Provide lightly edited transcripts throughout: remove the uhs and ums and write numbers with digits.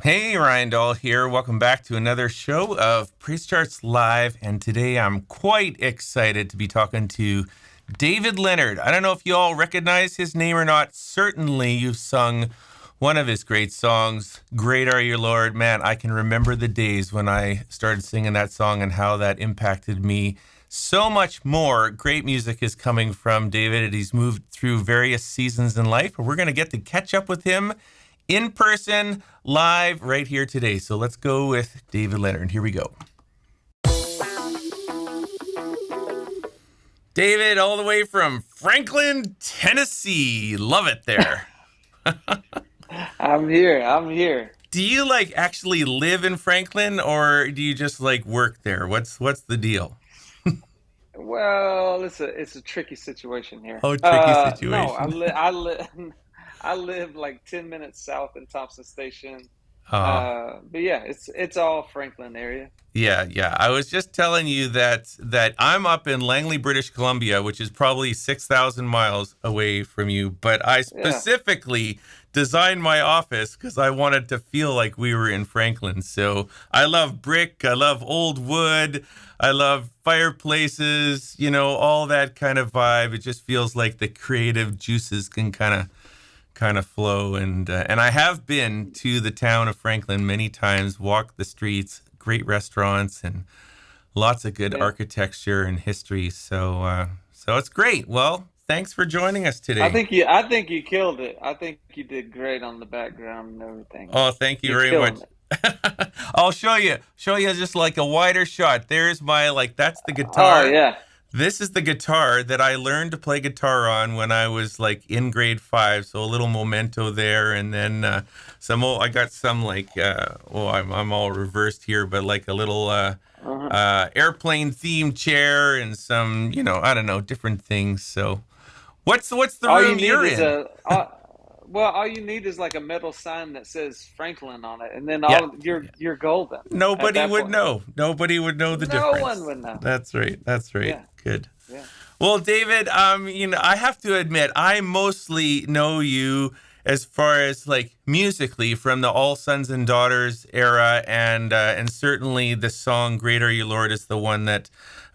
Hey, Ryan Dahl here. Welcome back to another show of PraiseCharts Live. And today I'm quite excited to be talking to David Leonard. I don't know if you all recognize his name or not. Certainly you've sung one of his great songs, Great Are You, Lord. Man, I can remember the days when I started singing that song and how that impacted me. So much more great music is coming from David, and he's moved through various seasons in life. And we're going to get to catch up with him in person, live, right here today. So let's go with David Leonard. Here we go. David, all the way from Franklin, Tennessee. Love it there. I'm here. Do you actually live in Franklin, or do you just work there? What's the deal? Well, it's a tricky situation here. Oh, tricky No, situation. I live like 10 minutes south in Thompson Station. Oh, But yeah, it's all Franklin area. yeah. I was just telling you that I'm up in Langley, British Columbia, which is probably 6,000 miles away from you. But I Yeah. specifically designed my office because I wanted to feel like we were in Franklin. So I love brick. I love old wood. I love fireplaces, all that kind of vibe. It just feels like the creative juices can kind of flow. And I have been to the town of Franklin many times, walked the streets, great restaurants, and lots of good Yeah. architecture and history. So it's great. Well, thanks for joining us today. I think you killed it. I think you did great on the background and everything. Oh, thank you You're very much. killing it. I'll show you just like a wider shot. There's my that's the Oh guitar. yeah. This is the guitar that I learned to play guitar on when I was in grade 5. So a little memento there, and then I got some I'm all reversed here, but like a little Uh-huh. airplane themed chair and some I don't know, different things. So what's the All you room need you're is in? all you need is like a metal sign that says Franklin on it, and then Yeah, all you're golden at nobody that would point. know. Nobody would know the No one difference. would know. That's right. That's right. Yeah, Good. yeah. Well, David, I have to admit, I mostly know you as far as musically from the All Sons and Daughters era, and certainly the song "Great Are You, Lord" is the one that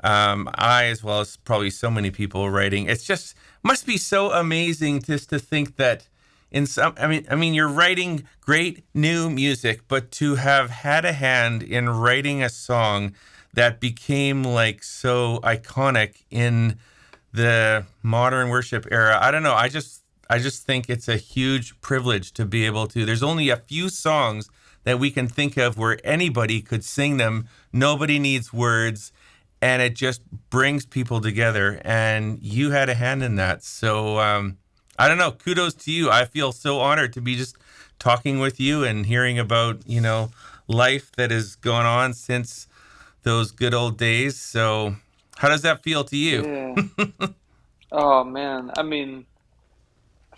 I, as well as probably so many people, are writing. It's just must be so amazing just to think that in some, I mean, you're writing great new music, but to have had a hand in writing a song that became so iconic in the modern worship era. I don't know. I just think it's a huge privilege to be able to. There's only a few songs that we can think of where anybody could sing them. Nobody needs words, and it just brings people together. And you had a hand in that. So I don't know. Kudos to you. I feel so honored to be just talking with you and hearing about life that has gone on since those good old days. So how does that feel to you? Yeah. Oh man. I mean,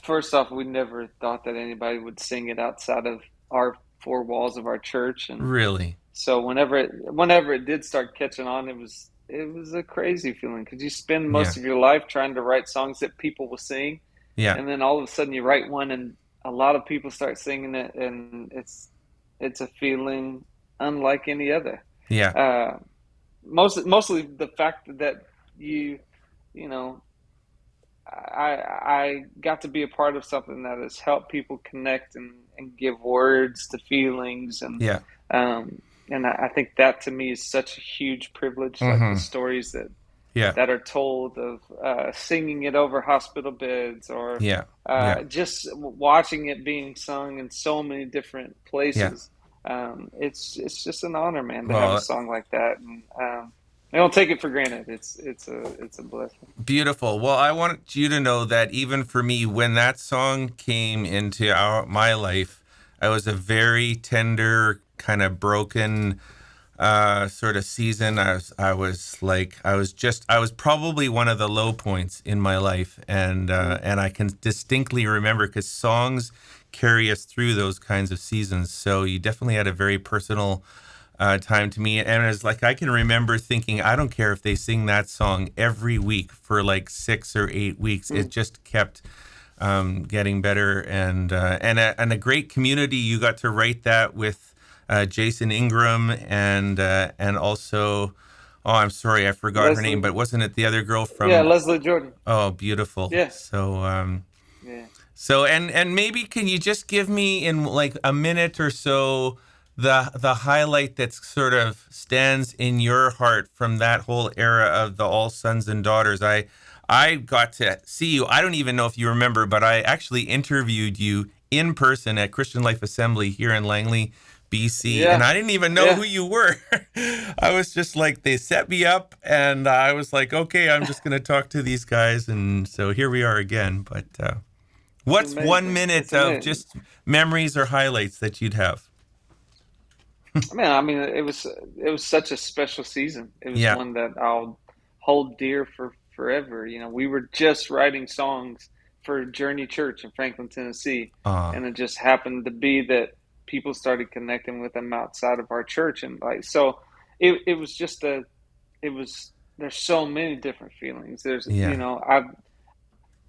first off, we never thought that anybody would sing it outside of our four walls of our church, and Really? so whenever it did start catching on, it was a crazy feeling because you spend Yeah. most of your life trying to write songs that people will sing, Yeah. and then all of a sudden you write one and a lot of people start singing it, and it's a feeling unlike any other. Yeah. Uh, mostly the fact that you you know I got to be a part of something that has helped people connect and give words to feelings, Yeah. um, and I think that to me is such a huge privilege, like the Mm-hmm. stories Yeah. that are told of singing it over hospital beds, or Yeah. Yeah. just watching it being sung in so many different Yeah. places. It's just an honor, man, to have a Well, song like that, and I don't take it for granted. It's a blessing. beautiful. Well, I want you to know that even for me, when that song came into my life, I was a very tender, kind of broken sort of season. I was probably one of the low points in my life, and I can distinctly remember because songs carry us through those kinds of seasons. So you definitely had a very personal time to me, and it's I can remember thinking, I don't care if they sing that song every week for 6 or 8 weeks. It Mm. just kept getting better, and a great community. You got to write that with Jason Ingram and also, oh, I'm sorry, I forgot her name, Leslie. but wasn't it the other girl Yeah, from? Leslie Jordan. Oh, beautiful. Yeah, yeah. So and maybe can you just give me in like a minute or so the highlight that sort of stands in your heart from that whole era of the All Sons and Daughters? I got to see you. I don't even know if you remember, but I actually interviewed you in person at Christian Life Assembly here in Langley, BC, and Yeah, I didn't even know yeah. who you were. I was just like, they set me up, and I was like, okay, I'm just going to talk to these guys, and so here we are again. But It's what's one amazing. minute It's of amazing. just memories or highlights that you'd have? Man, I mean, it was such a special season. It was Yeah. one that I'll hold dear for forever. We were just writing songs for Journey Church in Franklin, Tennessee, Uh, and it just happened to be that people started connecting with them outside of our church, and like so, it was just a it was. There's so many different feelings. There's yeah. I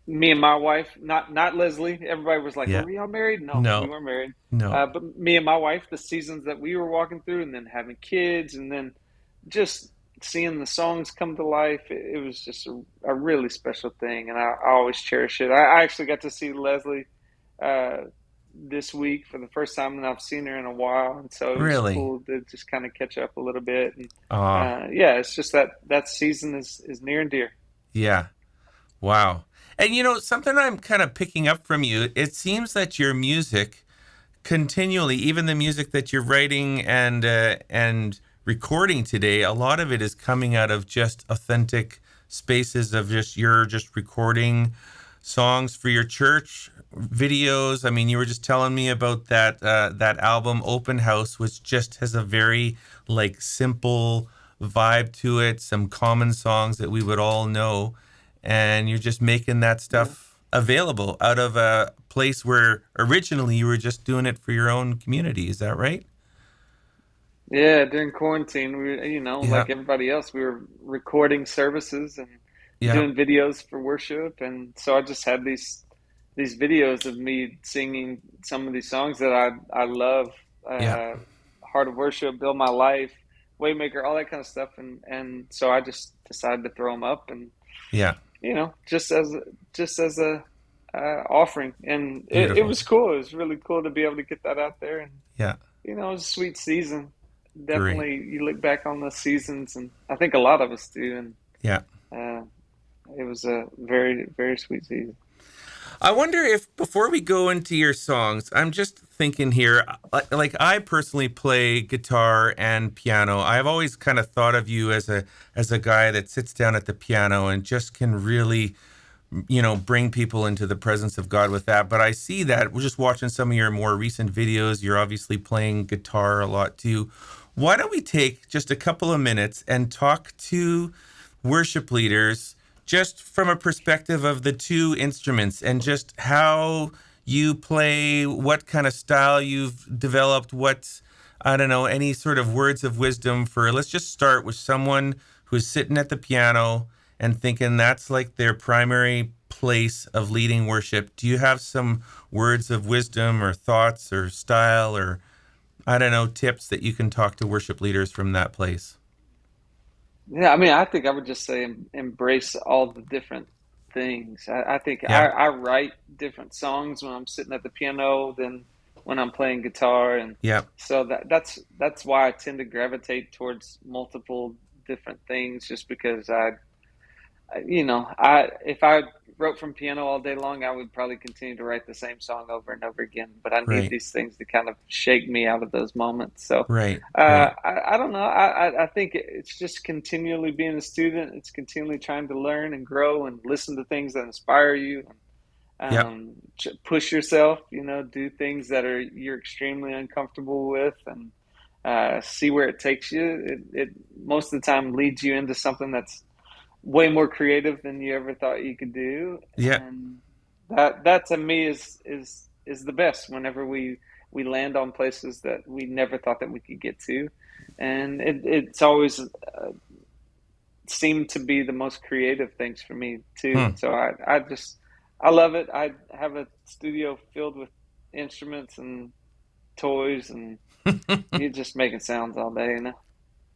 me and my wife, not Leslie. Everybody was like, Yeah. "Were y'all married?" No, we No. weren't married. No. But me and my wife, the seasons that we were walking through, and then having kids, and then just seeing the songs come to life, it was just a really special thing, and I always cherish it. I actually got to see Leslie uh, this week for the first time, and I've seen her in a while, and so it was Really? cool to just kind of catch up a little bit. And Uh, yeah, it's just that season is near and dear. yeah. Wow. And something I'm kind of picking up from you, it seems that your music continually, even the music that you're writing and recording today, a lot of it is coming out of just authentic spaces of just you're just recording songs for your church videos. I mean, you were just telling me about that album Open House, which just has a very like simple vibe to it, some common songs that we would all know, and you're just making that Yeah. stuff available out of a place where originally you were just doing it for your own community. Is that right? Yeah, during quarantine, Yeah. like everybody else, we were recording services and Yeah. doing videos for worship, and so I just had these videos of me singing some of these songs that I love, Yeah. uh, Heart of Worship, Build My Life, Waymaker, all that kind of stuff, and so I just decided to throw them up, and Yeah. just as a offering, and it Beautiful. was cool. It was really cool to be able to get that out there, and Yeah. it was a sweet season. Great. Definitely, you look back on the seasons, and I think a lot of us do, and Yeah. uh, it was a very, very sweet season. I wonder if before we go into your songs, I'm just thinking here, like I personally play guitar and piano. I've always kind of thought of you as a guy that sits down at the piano and just can really, bring people into the presence of God with that. But I see that we're just watching some of your more recent videos. You're obviously playing guitar a lot too. Why don't we take just a couple of minutes and talk to worship leaders just from a perspective of the two instruments and just how you play, what kind of style you've developed, what, I don't know, any sort of words of wisdom for, let's just start with someone who's sitting at the piano and thinking that's like their primary place of leading worship. Do you have some words of wisdom or thoughts or style or, I don't know, tips that you can talk to worship leaders from that place? Yeah, I mean, I think I would just say embrace all the different things. I think I, Yeah. I write different songs when I'm sitting at the piano than when I'm playing guitar, and Yeah. so that's why I tend to gravitate towards multiple different things, just because I if I wrote from piano all day long, I would probably continue to write the same song over and over again. But I need Right. these things to kind of shake me out of those moments. So Right. Right. I don't know. I think it's just continually being a student. It's continually trying to learn and grow and listen to things that inspire you. Yep. Push yourself. Do things that you're extremely uncomfortable with, and see where it takes you. It most of the time leads you into something that's way more creative than you ever thought you could do, Yeah. and that to me is the best. Whenever we land on places that we never thought that we could get to, and it's always seemed to be the most creative things for me too. Hmm. And so I just I love it. I have a studio filled with instruments and toys, and you're just making sounds all day, you know.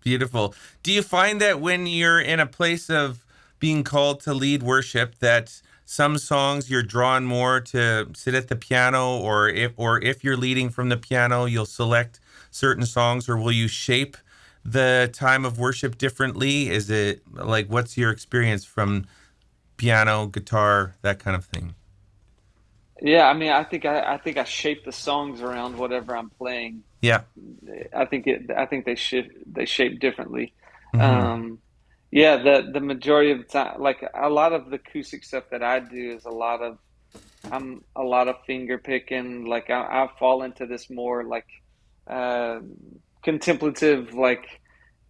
Beautiful. Do you find that when you're in a place of being called to lead worship that some songs you're drawn more to sit at the piano, or if you're leading from the piano, you'll select certain songs, or will you shape the time of worship differently? Is it like, what's your experience from piano, guitar, that kind of thing? Yeah, I mean, I think I shape the songs around whatever I'm playing. Yeah. I think they shape differently. Mm-hmm. Um, yeah, the majority of the time, like a lot of the acoustic stuff that I do is I'm a lot of finger picking. Like I fall into this more like uh, contemplative, like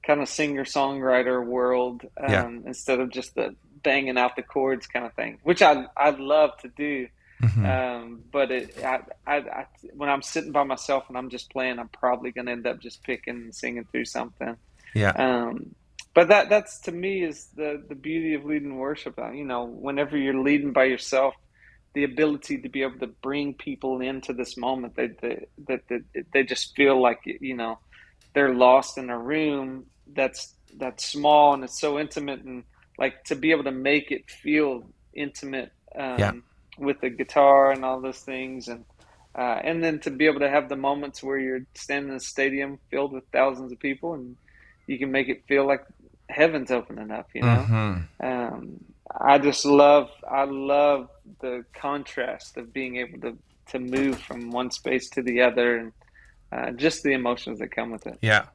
kind of singer songwriter world, Yeah. instead of just the banging out the chords kind of thing, which I'd love to do. Mm-hmm. But when I'm sitting by myself and I'm just playing, I'm probably going to end up just picking and singing through something. Yeah. Um, but that's to me is the beauty of leading worship. You know, whenever you're leading by yourself, the ability to be able to bring people into this moment, they just feel like, you know, they're lost in a room that's small and it's so intimate, and like to be able to make it feel intimate, Yeah. with the guitar and all those things, and then to be able to have the moments where you're standing in a stadium filled with thousands of people and you can make it feel like heaven's opening up, you know. Mm-hmm. um, I love the contrast of being able to move from one space to the other, and just the emotions that come with it. Yeah.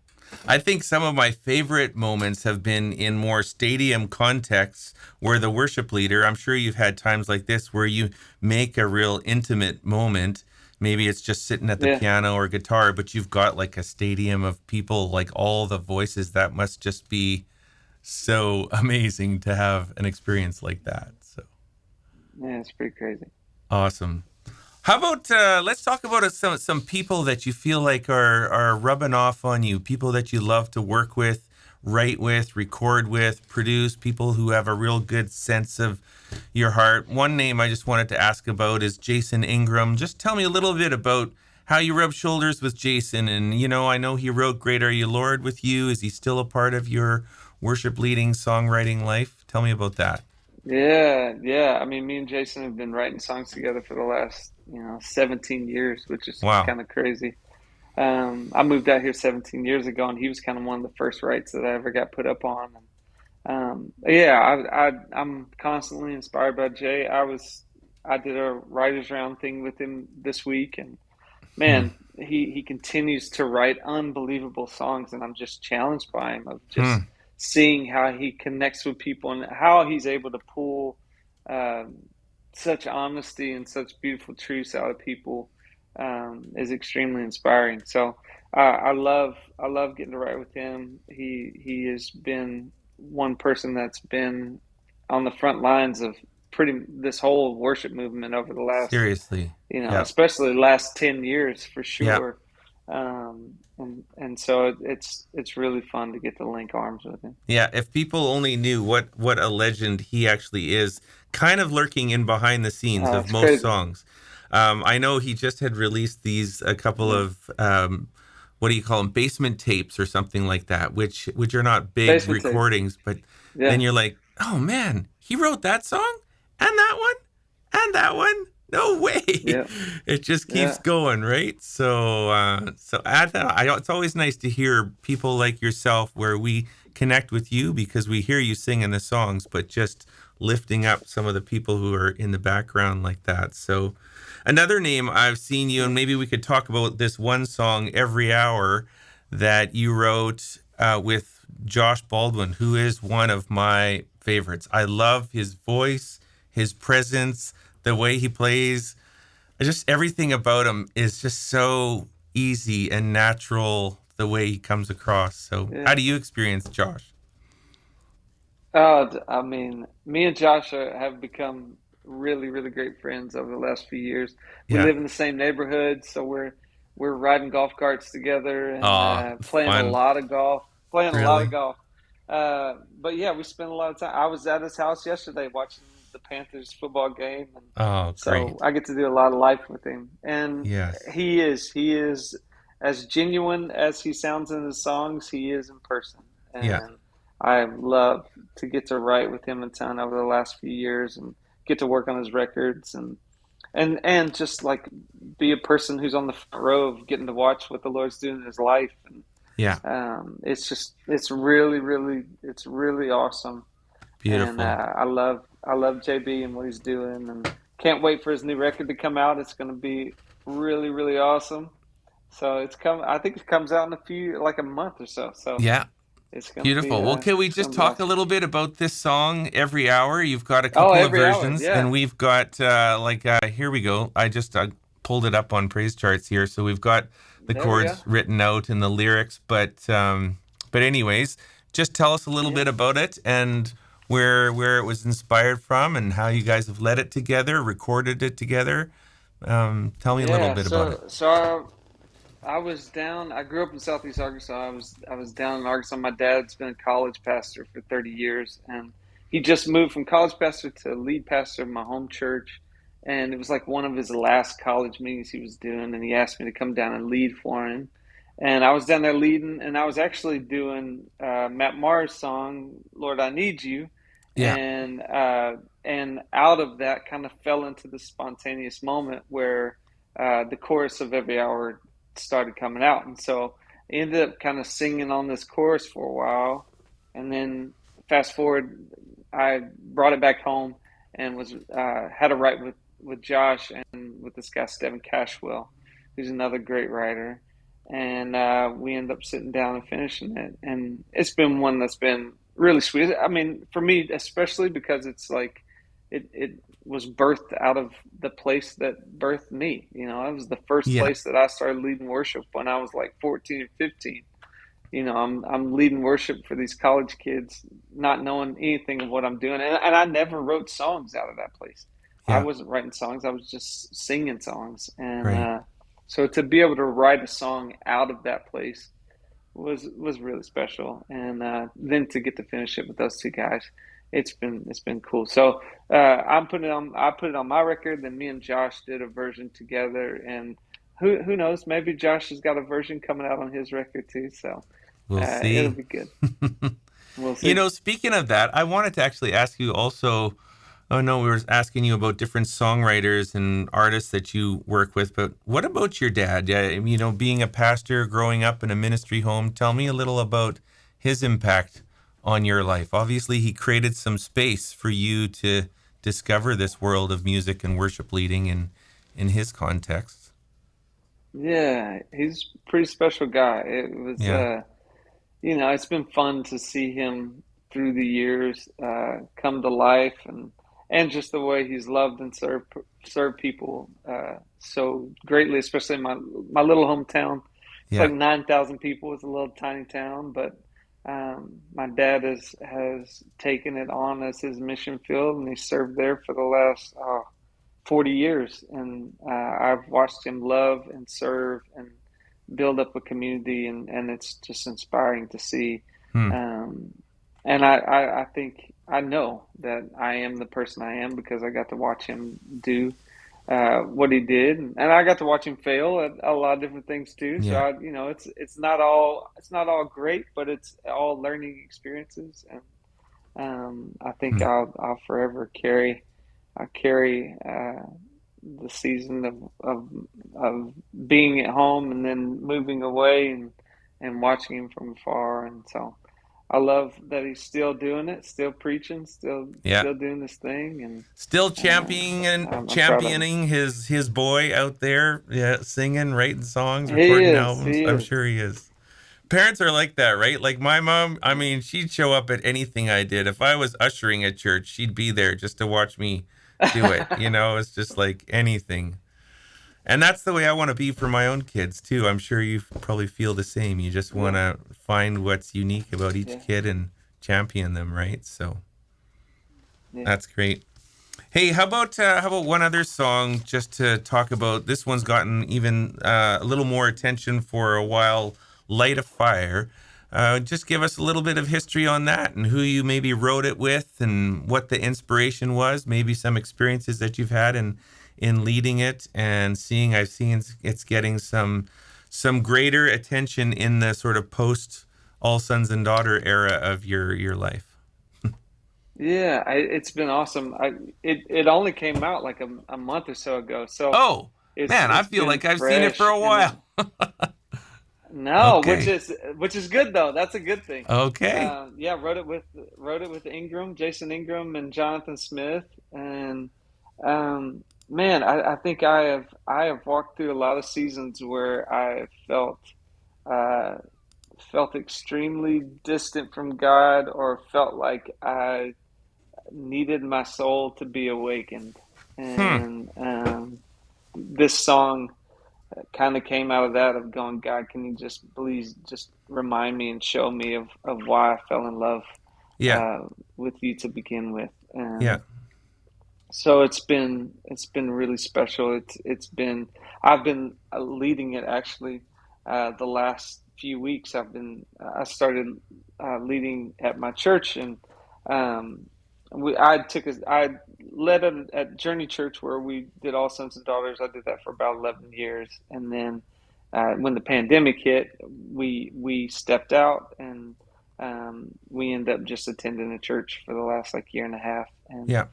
I think some of my favorite moments have been in more stadium contexts where the worship leader, I'm sure you've had times like this where you make a real intimate moment. Maybe it's just sitting at the Yeah, piano or guitar, but you've got like a stadium of people, like all the voices. That must just be so amazing to have an experience like that. So yeah, it's pretty crazy. awesome. How about let's talk about some people that you feel like are rubbing off on you, people that you love to work with, write with, record with, produce, people who have a real good sense of your heart. One name I just wanted to ask about is Jason Ingram. Just tell me a little bit about how you rub shoulders with Jason. And, you know, I know he wrote Great Are You, Lord with you. Is he still a part of your worship leading songwriting life? Tell me about that. Yeah, yeah. I mean, me and Jason have been writing songs together for the last, 17 years, which is Wow. kind of crazy. I moved out here 17 years ago, and he was kind of one of the first rights that I ever got put up on. Yeah, I'm constantly inspired by Jay. I did a writers round thing with him this week, and Hmm. man, he continues to write unbelievable songs, and I'm just challenged by him of just Hmm. seeing how he connects with people and how he's able to pull um, such honesty and such beautiful truths out of people, is extremely inspiring. So I love getting to write with him. He has been one person that's been on the front lines of pretty this whole worship movement over the last, Seriously. Yeah. especially the last 10 years for Yeah. sure. And so it's really fun to get to link arms with him. Yeah, if people only knew what a legend he actually is, kind of lurking in behind the scenes of It's most crazy. songs. I know he just had released these a couple Yeah. of what do you call them, basement tapes or something like that, which are not big Basement tapes. recordings, but then Yeah. you're like, oh man, he wrote that song and that one and that one. No way! Yeah. It just keeps Yeah. going, right? So it's always nice to hear people like yourself where we connect with you because we hear you singing the songs, but just lifting up some of the people who are in the background like that. So, another name I've seen you, and Yeah. maybe we could talk about this one song, Every Hour, that you wrote with Josh Baldwin, who is one of my favorites. I love his voice, his presence, the way he plays. Just everything about him is just so easy and natural the way he comes across. So, how Yeah. do you experience Josh? I mean, me and Josh have become really, really great friends over the last few years. We Yeah. live in the same neighborhood, so we're riding golf carts together and Oh, playing a fun. lot of golf. Playing a lot of Really? golf. But yeah, we spend a lot of time. I was at his house yesterday watching the Panthers football game, and Oh, so great. I get to do a lot of life with him. And Yes. he is as genuine as he sounds in his songs. He is in person, Yeah. and I love to get to write with him and Ton over the last few years, and get to work on his records, and just like be a person who's on the front row of getting to watch what the Lord's doing in his life. And Yeah. it's really awesome. And Beautiful. I love JB and what he's doing, and can't wait for his new record to come out. It's going to be really awesome. So it's come. I think it comes out in like a month or so. So Yeah. Beautiful. Well, can we it's just gonna be talk a awesome. little bit about this song every hour? You've got a Oh, couple of every hour, versions, yeah. and we've got here we go. I just pulled it up on PraiseCharts here, so we've got the There we go. chords written out and the lyrics. But anyways, just tell us a little bit Yeah, about it and where it was inspired from, and how you guys have led it together, recorded it together. Tell me a little yeah. bit about it. I was down. I grew up in Southeast Arkansas. I was down in Arkansas. My dad's been a college pastor for 30 years, and he just moved from college pastor to lead pastor of my home church. And it was like one of his last college meetings he was doing, and he asked me to come down and lead for him. And I was down there leading, and I was actually doing Matt Maher's song "Lord, I Need You," Yeah. and out of that kind of fell into the spontaneous moment where the chorus of Every Hour started coming out. And so I ended up kind of singing on this chorus for a while. And then fast forward, I brought it back home and was had to write with Josh and with this guy, Stephen Cashwell, who's another great writer. And we ended up sitting down and finishing it. And it's been one that's been really sweet. I mean, for me, especially because it's like, it was birthed out of the place that birthed me. You know, it was the first Yeah. place that I started leading worship when I was like 14 and 15. You know, I'm leading worship for these college kids, not knowing anything of what I'm doing, and I never wrote songs out of that place. I Yeah. wasn't writing songs; I was just singing songs, and Great. so to be able to write a song out of that place was really special, and then to get to finish it with those two guys, it's been cool. So I put it on my record. Then me and Josh did a version together, and who knows? Maybe Josh has got a version coming out on his record too. So We'll it'll see. be good. We'll You see. know, speaking of that, I wanted to actually ask you also. Oh no, we were asking you about different songwriters and artists that you work with, but what about your dad? Yeah, you know, being a pastor, growing up in a ministry home, tell me a little about his impact on your life. Obviously, he created some space for you to discover this world of music and worship leading in his context. Yeah, he's a pretty special guy. It was Yeah. it's been fun to see him through the years come to life, and just the way he's loved and served people so greatly, especially in my little hometown. It's Yeah. like 9,000 people. It's a little tiny town, but my dad has taken it on as his mission field, and he served there for the last 40 years, and I've watched him love and serve and build up a community, and it's just inspiring to see. Hmm. Um, and I think I know that I am the person I am because I got to watch him do what he did, and I got to watch him fail at a lot of different things too. So Yeah. it's not all great, but it's all learning experiences, and I think Hmm. I'll forever carry the season of being at home and then moving away and watching him from afar. And so I love that he's still doing it, still preaching, still Yeah. still doing this thing, and Still championing and I'm proud of him. championing his boy out there, yeah, singing, writing songs, He recording is, albums. he I'm is. sure he is. Parents are like that, right? Like my mom, I mean, she'd show up at anything I did. If I was ushering at church, she'd be there just to watch me do it. You know, it's just like anything. And that's the way I want to be for my own kids too. I'm sure you probably feel the same. You just want Yeah, to find what's unique about each yeah, kid and champion them, right? So yeah. that's great. Hey, how about one other song just to talk about? This one's gotten even a little more attention for a while. "Light a Fire." Just give us a little bit of history on that and who you maybe wrote it with and what the inspiration was, maybe some experiences that you've had in leading it and seeing. I've seen it's getting some greater attention in the sort of post All Sons and Daughter era of your life. Yeah, it's been awesome. It only came out like a month or so ago, so Oh man, I it's feel been like I've seen it for fresh a and while. no, Okay. which is good though. That's a good thing. Okay. Yeah, wrote it with Ingram, Jason Ingram, and Jonathan Smith, and man, I think I have walked through a lot of seasons where I uh, felt extremely distant from God, or felt like I needed my soul to be awakened, Hmm. and this song kind of came out of that, of going, God, can you just please just remind me and show me of why I fell in love Yeah. uh, with you to begin with. Yeah. And so it's been really special. It's been I've been leading it actually the last few weeks. I started leading at my church, and um, I led at Journey Church, where we did All Sons and Daughters. I did that for about 11 years, and then when the pandemic hit, we stepped out, and we ended up just attending a church for the last like year and a half. And Yeah.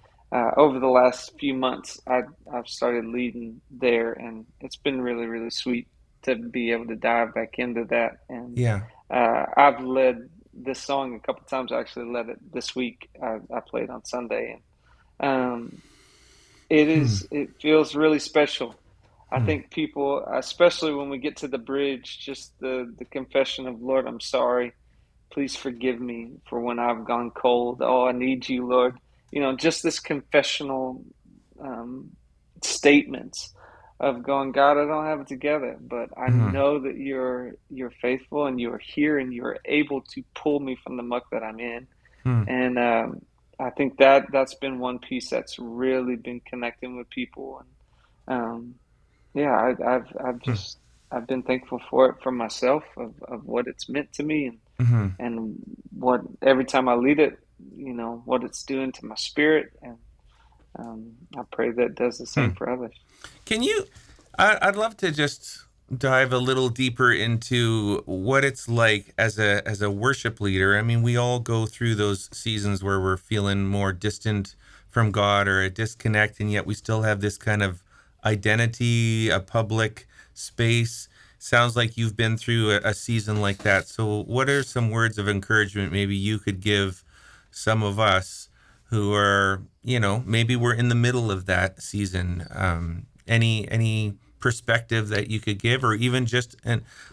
over the last few months, I've started leading there, and it's been really, really sweet to be able to dive back into that. And Yeah. I've led this song a couple times. I actually led it this week. I played on Sunday, and Hmm. it feels really special. I Hmm. think people, especially when we get to the bridge, just the confession of, Lord, I'm sorry. Please forgive me for when I've gone cold. Oh, I need you, Lord. Just this confessional um, statements of going, God, I don't have it together, but I Hmm. know that you're faithful, and you're here, and you're able to pull me from the muck that I'm in. Hmm. And I think that's been one piece that's really been connecting with people. And yeah, Hmm. I've been thankful for it, for myself, of what it's meant to me, Hmm. and what every time I lead it, what it's doing to my spirit. And I pray that it does the Hmm. same for others. Can you? I'd love to just dive a little deeper into what it's like as a worship leader. I mean, we all go through those seasons where we're feeling more distant from God or a disconnect, and yet we still have this kind of identity, a public space. Sounds like you've been through a season like that. So, what are some words of encouragement maybe you could give some of us who are, maybe we're in the middle of that season? Any perspective that you could give, or even just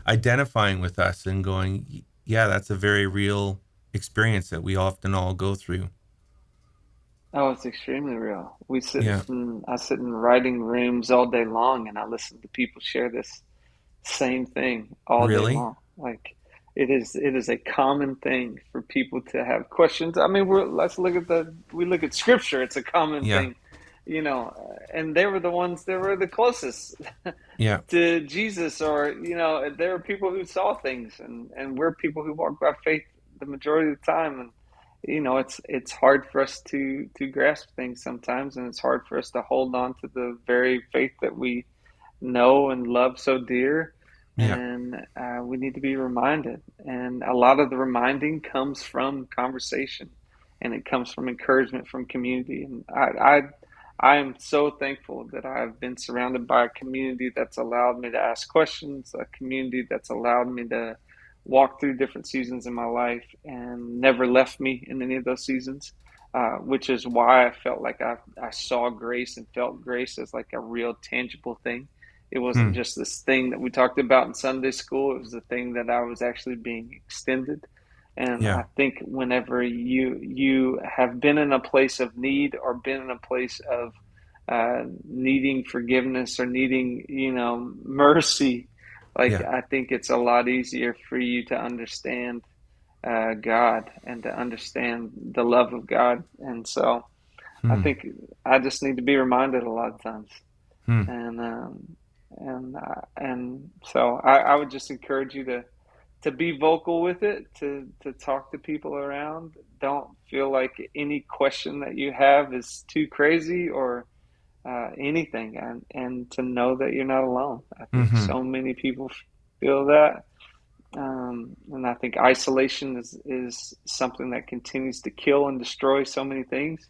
identifying with us and going, yeah, that's a very real experience that we often all go through. Oh, it's extremely real. Yeah. I sit in writing rooms all day long, and I listen to people share this same thing all day Really? long. Like, it is a common thing for people to have questions. I mean, we look at scripture. It's a common Yeah. thing, and they were the ones that were the closest Yeah. to Jesus, or there are people who saw things, and we're people who walk by faith the majority of the time. And it's hard for us to grasp things sometimes, and it's hard for us to hold on to the very faith that we know and love so dear. Yeah. And we need to be reminded, and a lot of the reminding comes from conversation, and it comes from encouragement from community. And I am so thankful that I've been surrounded by a community that's allowed me to ask questions, a community that's allowed me to walk through different seasons in my life and never left me in any of those seasons, which is why I felt like I saw grace and felt grace as like a real tangible thing. It wasn't Hmm. just this thing that we talked about in Sunday school. It was the thing that I was actually being extended. And Yeah. I think whenever you have been in a place of need, or been in a place of needing forgiveness, or needing mercy, like, Yeah. I think it's a lot easier for you to understand God, and to understand the love of God. And so I Hmm. think I just need to be reminded a lot of times. Hmm. And so I would just encourage you to be vocal with it, to talk to people around. Don't feel like any question that you have is too crazy or anything, and to know that you're not alone. I think Mm-hmm. so many people feel that, and I think isolation is something that continues to kill and destroy so many things,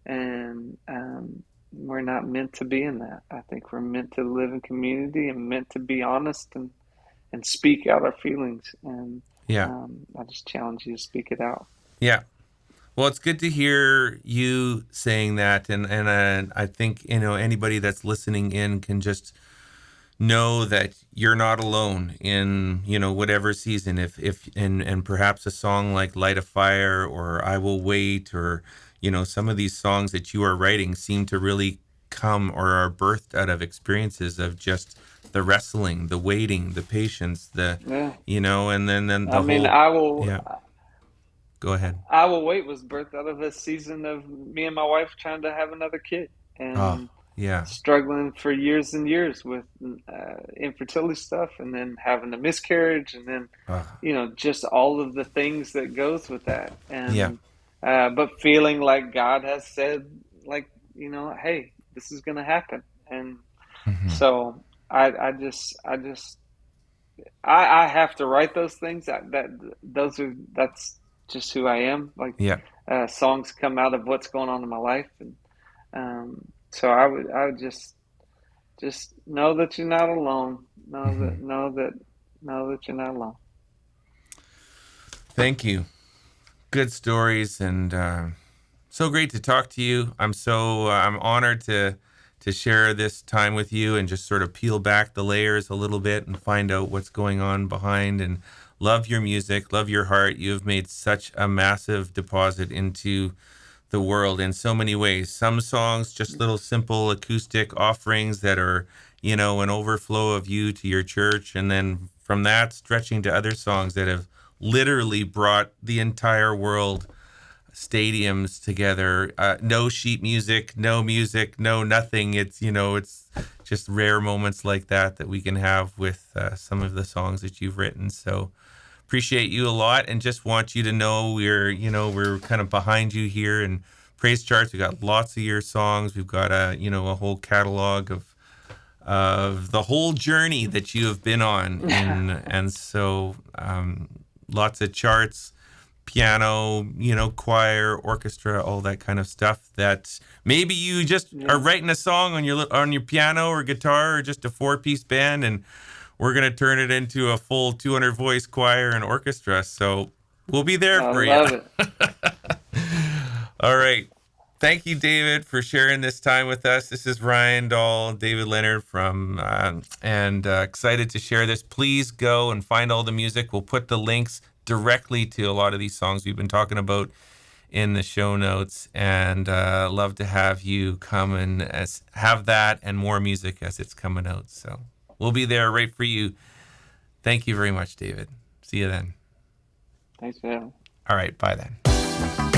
and we're not meant to be in that. I think we're meant to live in community and meant to be honest and speak out our feelings. And Yeah. I just challenge you to speak it out. Yeah. Well, it's good to hear you saying that, and I think anybody that's listening in can just know that you're not alone in whatever season. If and perhaps a song like "Light a Fire" or "I Will Wait" or some of these songs that you are writing seem to really come or are birthed out of experiences of just the wrestling, the waiting, the patience, the Yeah, and then I the mean, whole. Yeah. Go ahead. I Will Wait was birthed out of a season of me and my wife trying to have another kid Oh, and yeah. struggling for years and years with infertility stuff, and then having a miscarriage, and then Oh, just all of the things that goes with that, yeah. and but feeling like God has said, like, hey, this is going to happen. And Hmm. so I have to write those things. That's just who I am. Like, Yeah. songs come out of what's going on in my life, and so I would just know that you're not alone. Hmm. Know that you're not alone. Thank you. Good stories, and so great to talk to you. I'm honored to share this time with you and just sort of peel back the layers a little bit and find out what's going on behind. And love your music, love your heart. You have made such a massive deposit into the world in so many ways. Some songs, just little simple acoustic offerings that are, an overflow of you to your church. And then from that, stretching to other songs that have literally brought the entire world, stadiums together. No sheet music, no nothing. It's just rare moments like that we can have with some of the songs that you've written. So appreciate you a lot, and just want you to know we're kind of behind you here in PraiseCharts. We got lots of your songs. We've got a whole catalog of the whole journey that you have been on and so lots of charts, piano, choir, orchestra, all that kind of stuff that maybe you just are Yeah. writing a song on your piano or guitar or just a four-piece band, and we're going to turn it into a full 200 voice choir and orchestra. So we'll be there I for you. love it. All right. Thank you, David, for sharing this time with us. This is Ryan Dahl, David Leonard and excited to share this. Please go and find all the music. We'll put the links directly to a lot of these songs we've been talking about in the show notes, and love to have you come and have that and more music as it's coming out. So we'll be there right for you. Thank you very much, David. See you then. Thanks for having me. All right. Bye then.